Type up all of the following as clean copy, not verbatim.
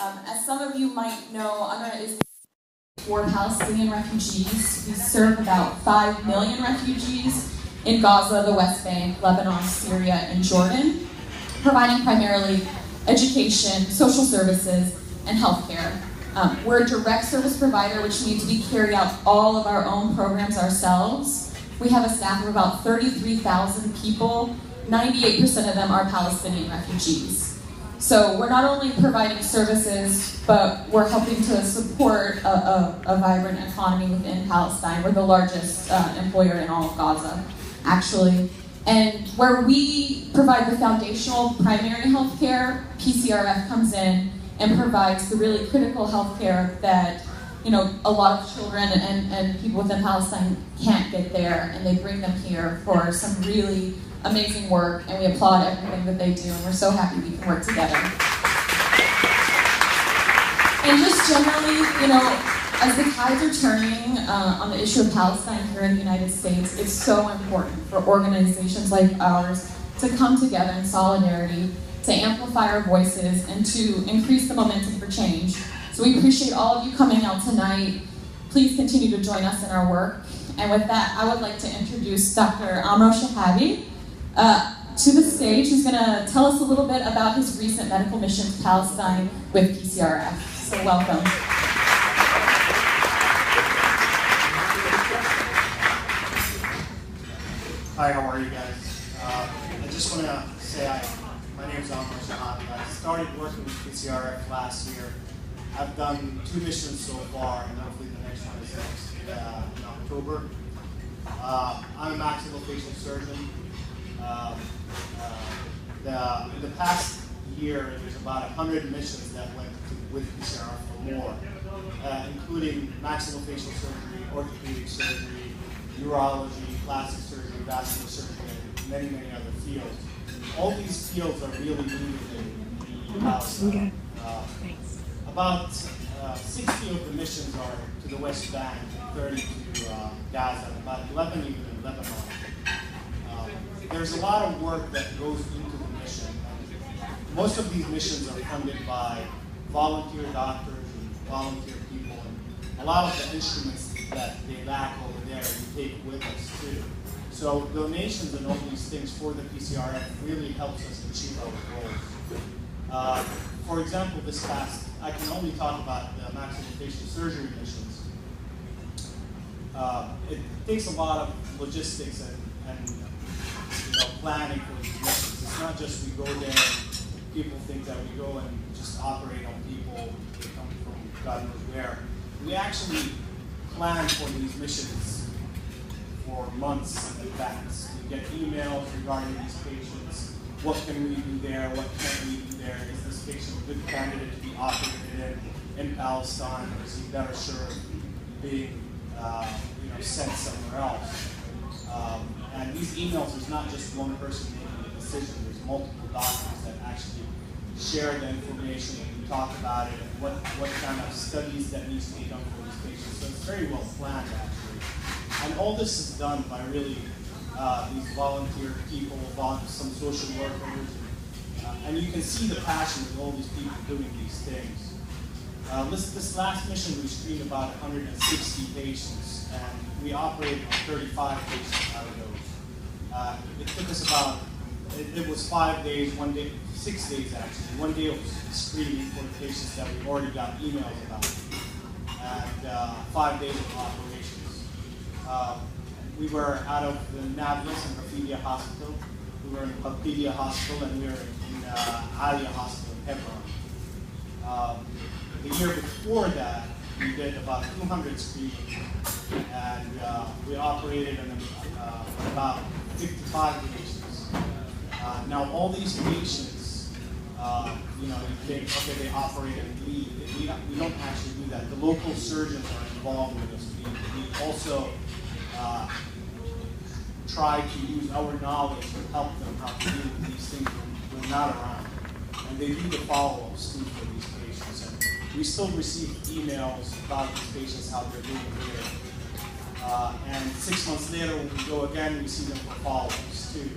As some of you might know, UNRWA is for Palestinian refugees. We serve about 5 million refugees in Gaza, the West Bank, Lebanon, Syria, and Jordan, providing primarily education, social services, and healthcare. We're a direct service provider, which means we carry out all of our own programs ourselves. We have a staff of about 33,000 people. 98% of them are Palestinian refugees. So we're not only providing services, but we're helping to support a vibrant economy within Palestine. We're the largest employer in all of Gaza, actually. And where we provide the foundational primary health care, PCRF comes in and provides the really critical health care that a lot of children and people within Palestine can't get there, and they bring them here for some really amazing work, and we applaud everything that they do, and we're so happy we can work together. And just generally, as the tides are turning on the issue of Palestine here in the United States, it's so important for organizations like ours to come together in solidarity, to amplify our voices, and to increase the momentum for change. So we appreciate all of you coming out tonight. Please continue to join us in our work. And with that, I would like to introduce Dr. Amro Shahabi to the stage, who's going to tell us a little bit about his recent medical mission to Palestine with PCRF. So welcome. Hi, how are you guys? I just want to say my name is Amro Shahabi. I started working with PCRF last year. I've done 2 missions so far, and hopefully the next one is in October. I'm a maxillofacial surgeon. In the past year, there's about 100 missions that went with PCRF or more, including maxillofacial surgery, orthopedic surgery, urology, plastic surgery, vascular surgery, and many, many other fields. All these fields are really needed in Palestine. About 60 of the missions are to the West Bank, 30 to Gaza, and about 11 even in Lebanon. There's a lot of work that goes into the mission. And most of these missions are funded by volunteer doctors and volunteer people. And a lot of the instruments that they lack over there, we take with us too. So donations and all these things for the PCRF really helps us achieve our goals. For example, this past, I can only talk about the maxillofacial surgery missions. It takes a lot of logistics and planning for these missions. It's not just we go there, people think that we go and just operate on people, they come from God knows where. We actually plan for these missions for months in advance. We get emails regarding these patients. What can we do there? What can't we do there? Is this patient a good candidate to be operated in Palestine, or is he better served being sent somewhere else? And these emails, there's not just one person making a decision. There's multiple doctors that actually share the information, and we talk about it, and what kind of studies that needs to be done for these patients. So it's very well planned, actually. And all this is done by really these volunteer people, some social workers, and you can see the passion of all these people doing these things. This last mission, we screened about 160 patients, and we operated on 35 patients out of those. It took us about, it was 5 days, 6 days actually. 1 day of screening for the patients that we already got emails about, and 5 days of operations. We were out of the Nablus and Rafidia Hospital. We were in Rafidia Hospital, and we were in Aliyah Hospital in Hebron. The year before that, we did about 200 screenings, and we operated on about 55 patients. Now, all these patients, you think, okay, they operate and leave. We don't actually do that. The local surgeons are involved with us. We also try to use our knowledge to help them how to deal with these things when we're not around. And they do the follow-ups too for these patients. And we still receive emails about these patients, how they're doing here. And 6 months later, when we go again, we see them for follow-ups too.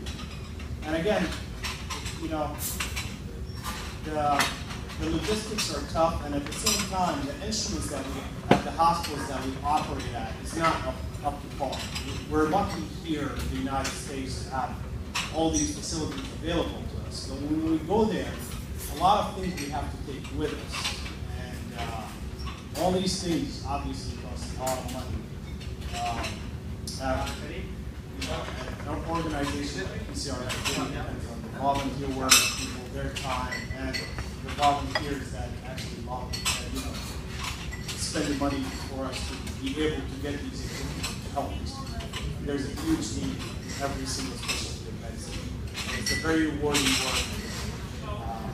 And again, the logistics are tough, and at the same time, the instruments that we, at the hospitals that we operate at, is not up to par. We're lucky here in the United States to have all these facilities available to us. But when we go there, a lot of things we have to take with us. And all these things obviously cost a lot of money. Our organization, PCRF, really depends on the volunteer work, people, their time, and the volunteers that actually spend the money for us to be able to get these equipment to help these people. There's a huge need in every single specialty of medicine. It's a very rewarding work.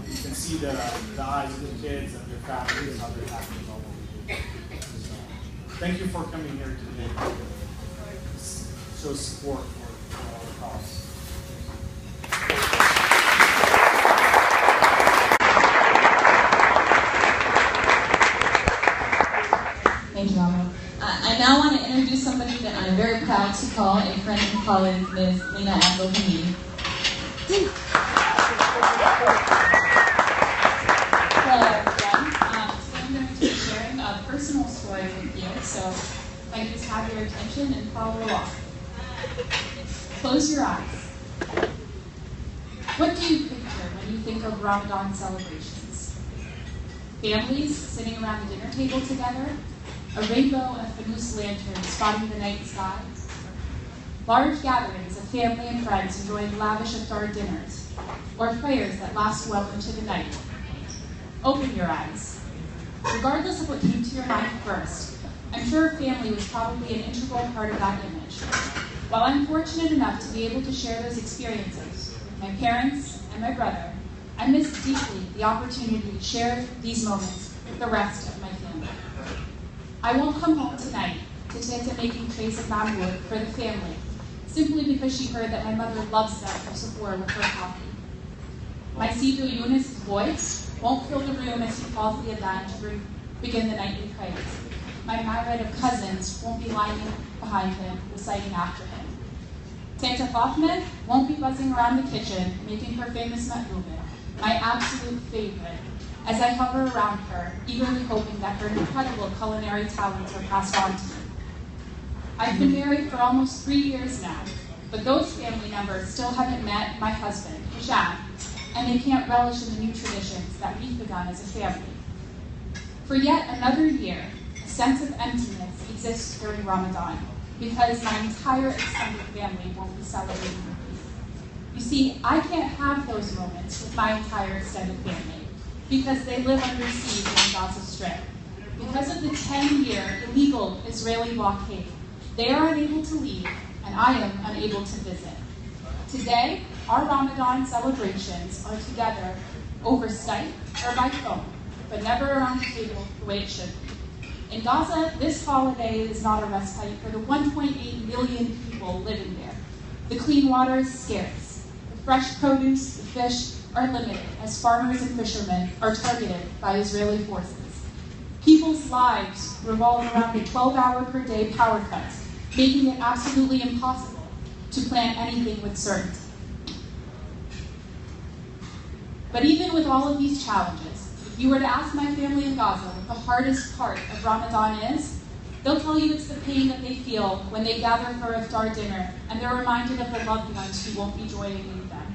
You can see the eyes of the kids and their families, how they're happy about what we do. So, thank you for coming here today to show support for our cause. Thank you, Rama. I now want to introduce somebody that I'm very proud to call a friend and colleague, Ms. Lina Abdul-Hamid. Hello, everyone. Today I'm going to be sharing a personal story with you, so if I just have your attention and follow along. Close your eyes. What do you picture when you think of Ramadan celebrations? Families sitting around the dinner table together? A rainbow of fanus lanterns spotting the night sky? Large gatherings of family and friends enjoying lavish iftar dinners, or prayers that last well into the night? Open your eyes. Regardless of what came to your mind first, I'm sure family was probably an integral part of that image. While I'm fortunate enough to be able to share those experiences with my parents and my brother, I miss deeply the opportunity to share these moments with the rest of my family. I won't come home tonight to Tanta making trays of bamboo for the family, simply because she heard that my mother loves them for support with her coffee. My Sidu Yunus' voice won't fill the room as he calls the adhan to begin the nightly prayers. My myriad of cousins won't be lying behind him, reciting after him. Tanta Fatima won't be buzzing around the kitchen, making her famous matluba, my absolute favorite, as I hover around her, eagerly hoping that her incredible culinary talents are passed on to me. I've been married for almost 3 years now, but those family members still haven't met my husband, Hisham, and they can't relish in the new traditions that we've begun as a family. For yet another year, a sense of emptiness exists during Ramadan, because my entire extended family won't be celebrating with me. You see, I can't have those moments with my entire extended family, because they live under siege in the Gaza Strip. Because of the 10-year illegal Israeli blockade, they are unable to leave, and I am unable to visit. Today, our Ramadan celebrations are together over Skype or by phone, but never around the table the way it should be. In Gaza, this holiday is not a respite for the 1.8 million people living there. The clean water is scarce. The fresh produce, the fish, are limited as farmers and fishermen are targeted by Israeli forces. People's lives revolve around a 12-hour-per-day power cut, making it absolutely impossible to plan anything with certainty. But even with all of these challenges, if you were to ask my family in Gaza what the hardest part of Ramadan is, they'll tell you it's the pain that they feel when they gather for iftar dinner and they're reminded of their loved ones who won't be joining with them.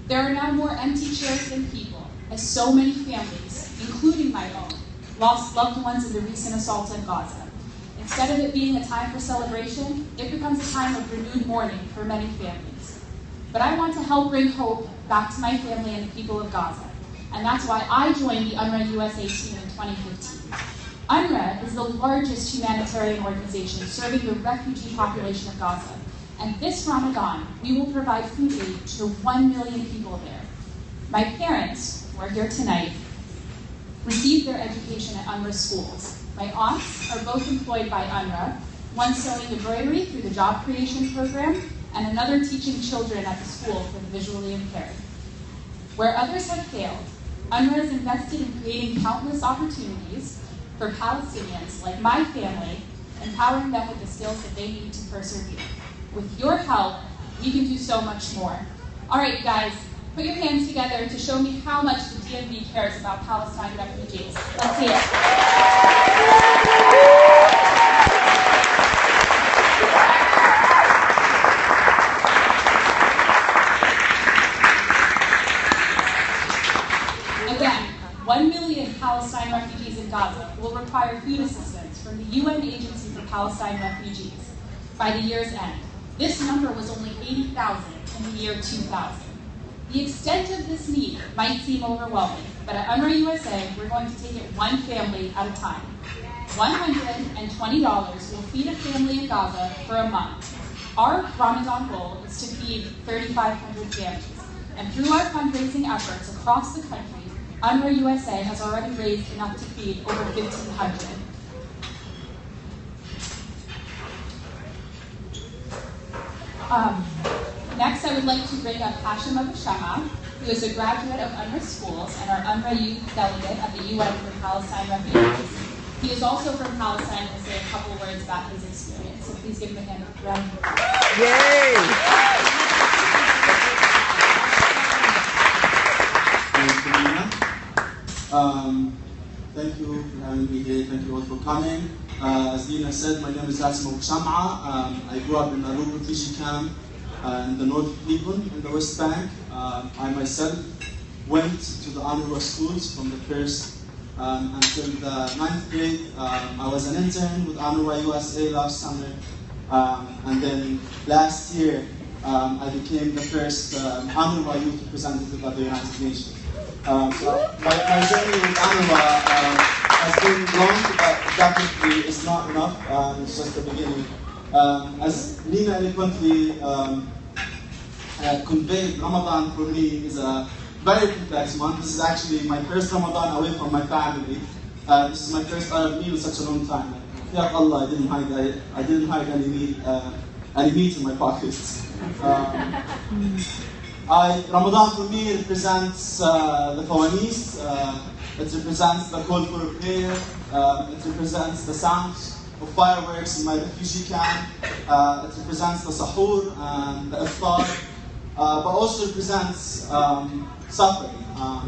There are now more empty chairs than people, as so many families, including my own, lost loved ones in the recent assaults in Gaza. Instead of it being a time for celebration, it becomes a time of renewed mourning for many families. But I want to help bring hope back to my family and the people of Gaza, and that's why I joined the UNRWA USA team in 2015. UNRWA is the largest humanitarian organization serving the refugee population of Gaza, and this Ramadan, we will provide food aid to 1 million people there. My parents, who are here tonight, received their education at UNRWA schools. My aunts are both employed by UNRWA, one sewing embroidery through the job creation program, and another teaching children at the school for the visually impaired. Where others have failed, UNRWA has invested in creating countless opportunities for Palestinians like my family, empowering them with the skills that they need to persevere. With your help, we can do so much more. All right, guys, Put your hands together to show me how much the DMV cares about Palestine refugees. Let's see it. Again, 1 million Palestine refugees in Gaza will require food assistance from the UN Agency for Palestine Refugees by the year's end. This number was only 80,000 in the year 2000. The extent of this need might seem overwhelming, but at UNRWA USA, we're going to take it one family at a time. $120 will feed a family in Gaza for a month. Our Ramadan goal is to feed 3,500 families, and through our fundraising efforts across the country, UNRWA USA has already raised enough to feed over 1,500. Next, I would like to bring up Hashim Abu Shama, who is a graduate of UNRWA schools and our UNRWA youth delegate at the UN for Palestine Refugees. He is also from Palestine and will say a couple words about his experience. So please give him a hand of round. Yay! Thank you for having me here. Thank you all for coming. As Dina said, my name is Hashim Abu Shama. I grew up in a rural refugee camp in the north of Lebanon, in the West Bank. I myself went to the UNRWA schools from the first until the 9th grade. I was an intern with UNRWA USA last summer. And then last year, I became the first UNRWA youth representative at the United Nations. So my journey with UNRWA has been long, but definitely it's not enough. It's just the beginning. As Nina eloquently conveyed, Ramadan for me is a very complex month. This is actually my first Ramadan away from my family. This is my first Arab meal in such a long time. Ya Allah, I didn't hide any meat in my pockets. Ramadan for me represents the fawanis, it represents the call for prayer, it represents the sounds of fireworks in my refugee camp, it represents the sahur and the iftar, but also represents suffering.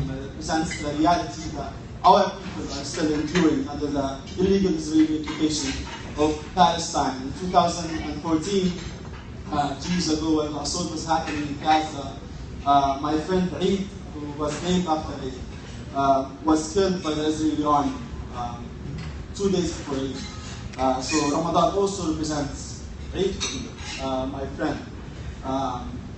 It represents the reality that our people are still enduring under the illegal Israeli occupation of Palestine. In 2014, 2 years ago, when the assault was happening in Gaza, my friend Eid, who was named after Eid, was killed by the Israeli army 2 days before Eid. So Ramadan also represents Eid for me, my friend.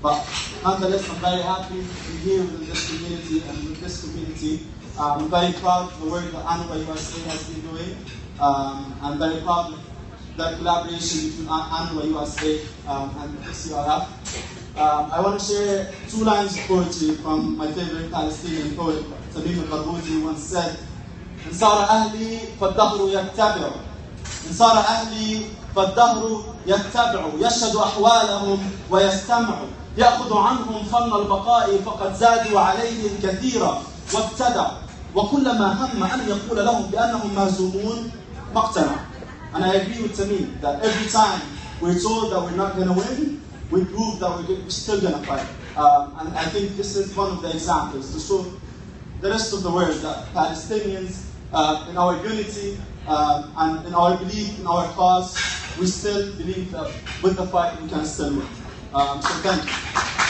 But nonetheless, I'm very happy to be here with this community and with this community. I'm very proud of the work that UNRWA USA has been doing. I'm very proud of the collaboration between UNRWA USA and PCRF. I want to share 2 lines of poetry from my favorite Palestinian poet, Salim al-Barghouti, who once said, إن صار أهلي فالدهر يتبع إن صار أهلي فالدهر يتبع يشهد أحوالهم ويستمع يأخذ عنهم فن البقاء فقد زادوا عليه الكثير وابتدع وكلما هم أن يقول لهم بأنهم مهزومون ما اقتنع. And I agree with Tamim that every time we're told that we're not going to win, we prove that we're still going to fight. And I think this is one of the examples to show the rest of the world that Palestinians, in our unity and in our belief in our cause, we still believe that with the fight we can still win. So thank you.